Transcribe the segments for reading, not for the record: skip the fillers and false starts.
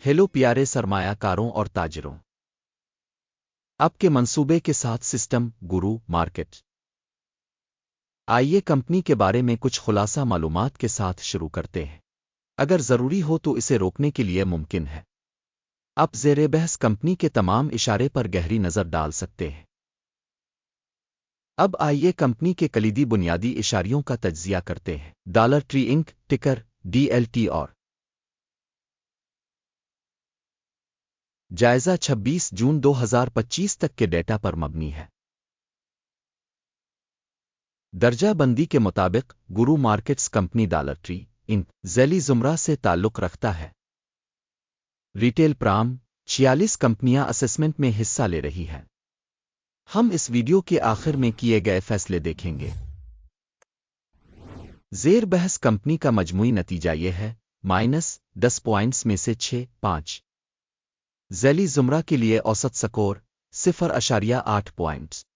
Hello प्यारे सरमाया कारों और ताजरों, आपके मंसूबे के साथ सिस्टम गुरु मार्केट। आइए कंपनी के बारे में कुछ खुलासा मालूमात के साथ शुरू करते हैं। अगर ज़रूरी हो तो इसे रोकने के लिए मुमकिन है। आप ज़ेरे बहस कंपनी के तमाम इशारे पर गहरी नज़र डाल सकते हैं। अब आइए कंपनी के कलीदी बुनियादी इशारियों का तज्जिया करते हैं। डॉलर ट्री इंक, टिकर DLT और जायज़ा 26 जून 2025 तक के डेटा पर मबनी है। दर्जा बंदी के मुताबिक गुरु markets company Dollar Tree Inc ज़ैली ज़ुमरा से ताल्लुक़ रखता है। रिटेल प्राम 46 कंपनियां असेसमेंट में हिस्सा ले रही हैं। हम इस वीडियो के आखिर में किए गए फैसले देखेंगे। ज़ेर बहस कंपनी का मजमूई नतीजा यह है -10 पॉइंट्स में से 6.5। ज़ैली ज़ुमरा के लिए औसत स्कोर 0.8 पॉइंट्स।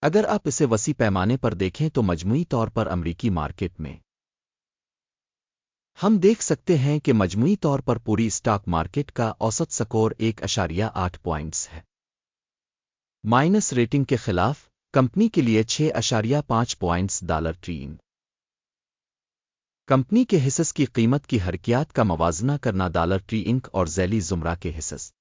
अगर आप इसे वसी पैमाने पर देखें तो मजमूई तौर पर अमरीकी मार्केट में हम देख सकते हैं कि मजमूई तौर पर पूरी स्टॉक मार्केट का औसत स्कोर 1.8 पॉइंट्स है। माइनस रेटिंग के खिलाफ कंपनी के लिए 6.5 points. Dollar Tree ink company के हिस्स की कीमत की हरकियात का मवाजना करना। डॉलर ट्री इंक और ज़ैली ज़ुमरा के हिस्स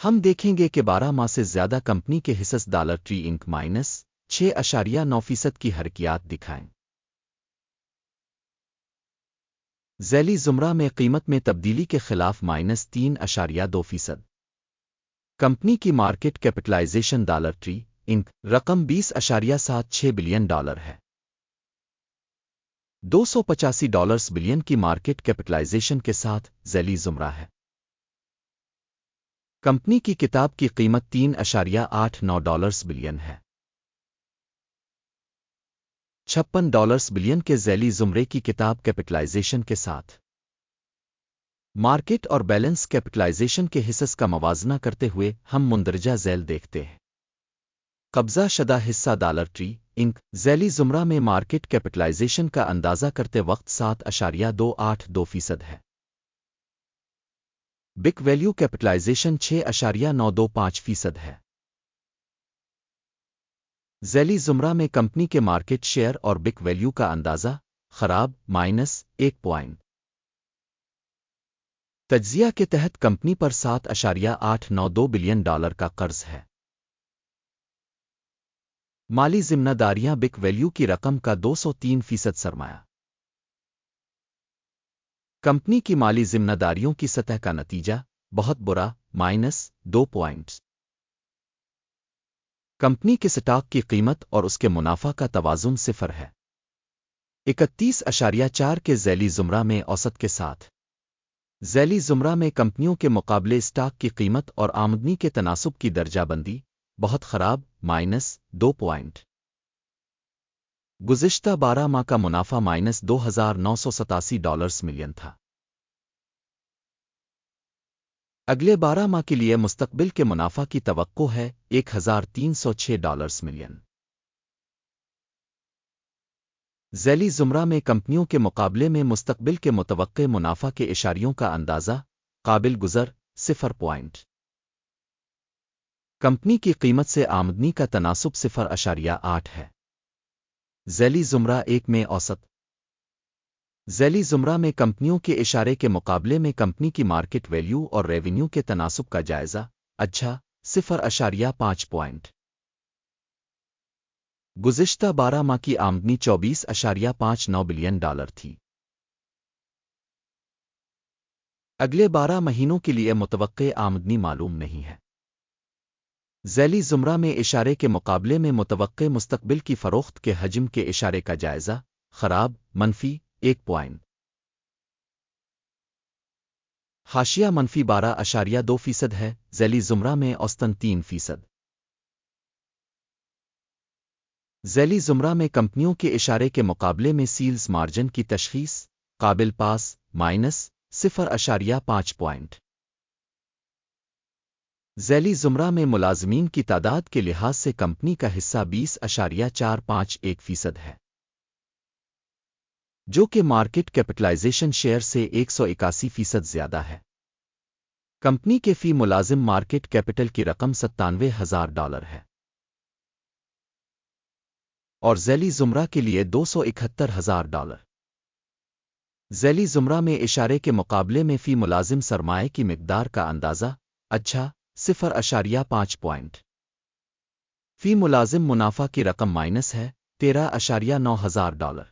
हम देखेंगे कि 12 माह से ज़्यादा कंपनी के हिस्स डॉलर ट्री इंक -6.9% की हरकियात दिखाएं। ज़ैली ज़ुमरा में कीमत में तब्दीली के खिलाफ -3.2%। कंपनी की market capitalization Dollar Tree Inc रकम $20.76 बिलियन है। $285 बिलियन की मार्केट कैपिटलाइजेशन के साथ ज़ैली ज़ुमरा है। कंपनी की किताब की कीमत $3.89 बिलियन है। $56 बिलियन के ज़ैली ज़ुमरे की किताब कैपिटलाइजेशन के साथ मार्केट और बैलेंस कैपिटलाइजेशन के हिस्स का मवाजना करते हुए हम मुंदरजा झैल देखते हैं। कब्ज़ा शदा हिस्सा डॉलर ट्री इंक ज़ैली ज़ुमरा में मार्केट कैपिटलाइजेशन का अंदाज़ा करते वक्त 7.282% है। बिक वैल्यू कैपिटलाइजेशन 6.925% है। ज़ैली ज़ुमरा में कंपनी के मार्केट शेयर और बिक वैल्यू का अंदाज़ा खराब -1 पॉइंट। तज्जिया के तहत कंपनी पर $7.892 बिलियन का कर्ज है। माली जिम्मेदारियां बिक वैल्यू की रकम का 203% सरमाया। कंपनी की माली जिम्मेदारियों की सतह का नतीजा बहुत बुरा -2 पॉइंट्स। कंपनी के स्टॉक की कीमत और उसके मुनाफा का तवाज़ुन 0 है। 31.4 के ज़ैली ज़ुमरा में औसत के साथ ज़ैली ज़ुमरा में कंपनियों के मुकाबले स्टॉक की कीमत और आमदनी के तनासुब की दर्जाबंदी बहुत खराब -2 पॉइंट। गुज़िश्ता 12 माह का मुनाफा $2,987 मिलियन था। अगले 12 माह के लिए मुस्तकबिल के मुनाफा की तवक्को है $1,306 मिलियन। ज़ैली ज़ुमरा में कंपनियों के मुकाबले में मुस्तकबिल के मुतवक्के मुनाफा के इशारियों का अंदाज़ा काबिल गुज़र 0 पॉइंट। कंपनी की कीमत से आमदनी का तनासुब 0.8 है। ज़ैली ज़ुमरा 1 में औसत ज़ैली ज़ुमरा में कंपनियों के इशारे के मुकाबले में कंपनी की मार्केट वैल्यू और रेवेन्यू के तनासुब का जायज़ा अच्छा 0.5 पॉइंट। गुज़िश्ता 12 माह की आमदनी $24.59 बिलियन थी। अगले 12 महीनों के लिए मुतवक्के आमदनी मालूम नहीं है। ज़ैली ज़ुमरा में इशारे के मुकाबले में मुतवक्के मुस्तकबिल की फ़रोख्त के हजम के इशारे का जायज़ा खराब -1 पॉइंट। हाशिया -12.2% है। ज़ैली ज़ुमरा में औसतन 3%। ज़ैली ज़ुमरा में कंपनियों के इशारे के मुकाबले में सील्स मार्जिन की तशख़ीस काबिल पास -0.5 पॉइंट। ज़ैली ज़ुमरा में मुलाज़मीन की तादाद के लिहाज से कंपनी का हिस्सा 20.451% है, जो कि मार्केट कैपिटलाइजेशन शेयर से 181% ज़्यादा है। कंपनी के फी मुलाजिम मार्केट कैपिटल की रकम $97,000 है और ज़ैली ज़ुमरा के लिए $271,000। ज़ैली ज़ुमरा में इशारे के मुकाबले में फ़ी मुलाजिम सरमाए की मिकदार का अंदाज़ा अच्छा 0.5 पॉइंट। फ़ी मुलाजिम मुनाफा की रकम माइनस है $13,900।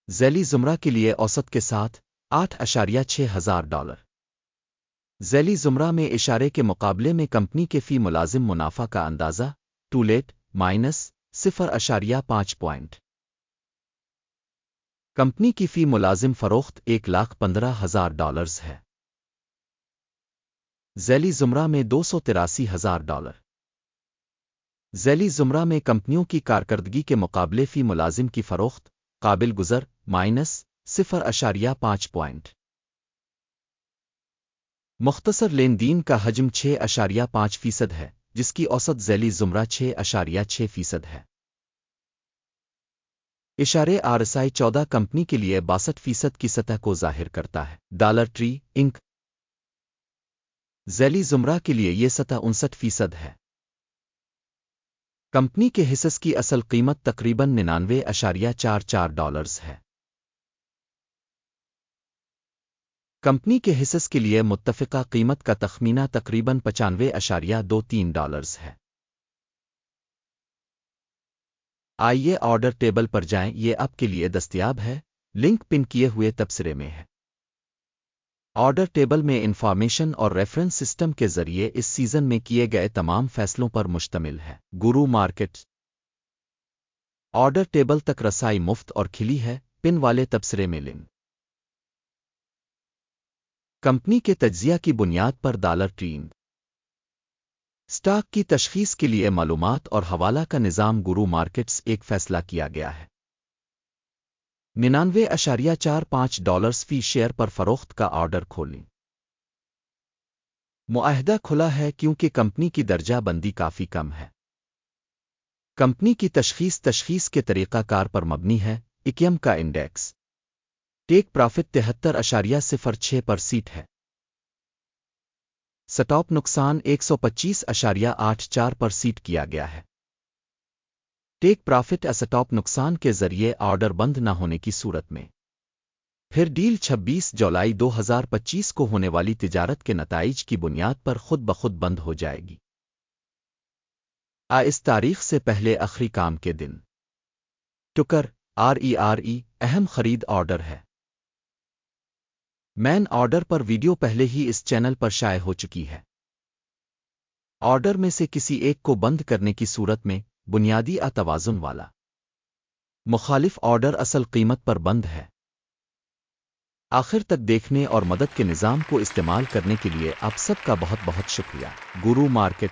ज़ैली ज़ुमरा के लिए औसत के साथ $8,600। ज़ैली ज़ुमरा में इशारे के मुकाबले में कंपनी के फ़ी मुलाजिम मुनाफा का अंदाज़ा टू लेट माइनस 0.5 पॉइंट। कंपनी की फ़ी मुलाजिम फ़रोख्त $1,15,000 है। ज़ैली ज़ुमरा में $283,000। ज़ैली ज़ुमरा में कंपनियों की कारकर्दगी के मुकाबले फ़ी मुलाजिम की फ़रोख्त काबिल गुज़र माइनस 0.5 पॉइंट। मुख्तसर लेनदीन का हजम 6.5% है, जिसकी औसत ज़ैली ज़ुमरा 6.6% है। इशारे RSI 14 कंपनी के लिए 62% की सतह को ज़ाहिर करता है। डॉलर ट्री इंक ज़ैली ज़ुमरा के लिए ये सतह 59% है। कंपनी के हिस्स की असल कीमत तकरीबन $99.44 है। कंपनी के हिस्स के लिए मुत्तफ़िका कीमत का तखमीना तकरीबन $95.23 है। आइए ऑर्डर टेबल पर जाएं, ये आपके लिए दस्तयाब है, लिंक पिन किए हुए तबसरे में है। ऑर्डर टेबल में इंफॉर्मेशन और रेफरेंस सिस्टम के जरिए इस सीजन में किए गए तमाम फैसलों पर मुश्तमिल है। गुरु मार्केट ऑर्डर टेबल तक रसाई मुफ्त और खिली है, पिन वाले तबसरे में लिंक। कंपनी के तज्जिया की बुनियाद पर डॉलर ट्रेंड स्टॉक की तशखीस के लिए मालूमात और हवाला का निज़ाम गुरु मार्केट्स एक फैसला किया गया है। $99.45 फी शेयर पर फरोख्त का ऑर्डर खोलें। मुआहदा खुला है क्योंकि कंपनी की दर्जा बंदी काफ़ी कम है। कंपनी की तशखीस के तरीक़ाकार पर मबनी है। इक्यम का इंडेक्स टेक प्रॉफिट 73.06% है। स्टॉप नुकसान 125.84% किया गया है। टेक प्रॉफिट स्टॉप नुकसान के जरिए ऑर्डर बंद न होने की सूरत में फिर डील 26 जुलाई 2025 को होने वाली तिजारत के नताइज की बुनियाद पर खुद ब खुद बंद हो जाएगी। इस तारीख से पहले आखिरी काम के दिन टुकर RERE अहम खरीद ऑर्डर है। मैन ऑर्डर पर वीडियो पहले ही इस चैनल पर शाये हो चुकी है। ऑर्डर में से किसी एक को बंद करने की सूरत में बुनियादी अतवाज़ुन वाला मुखालिफ ऑर्डर असल कीमत पर बंद है। आखिर तक देखने और मदद के निज़ाम को इस्तेमाल करने के लिए आप सबका बहुत बहुत शुक्रिया। गुरु मार्केट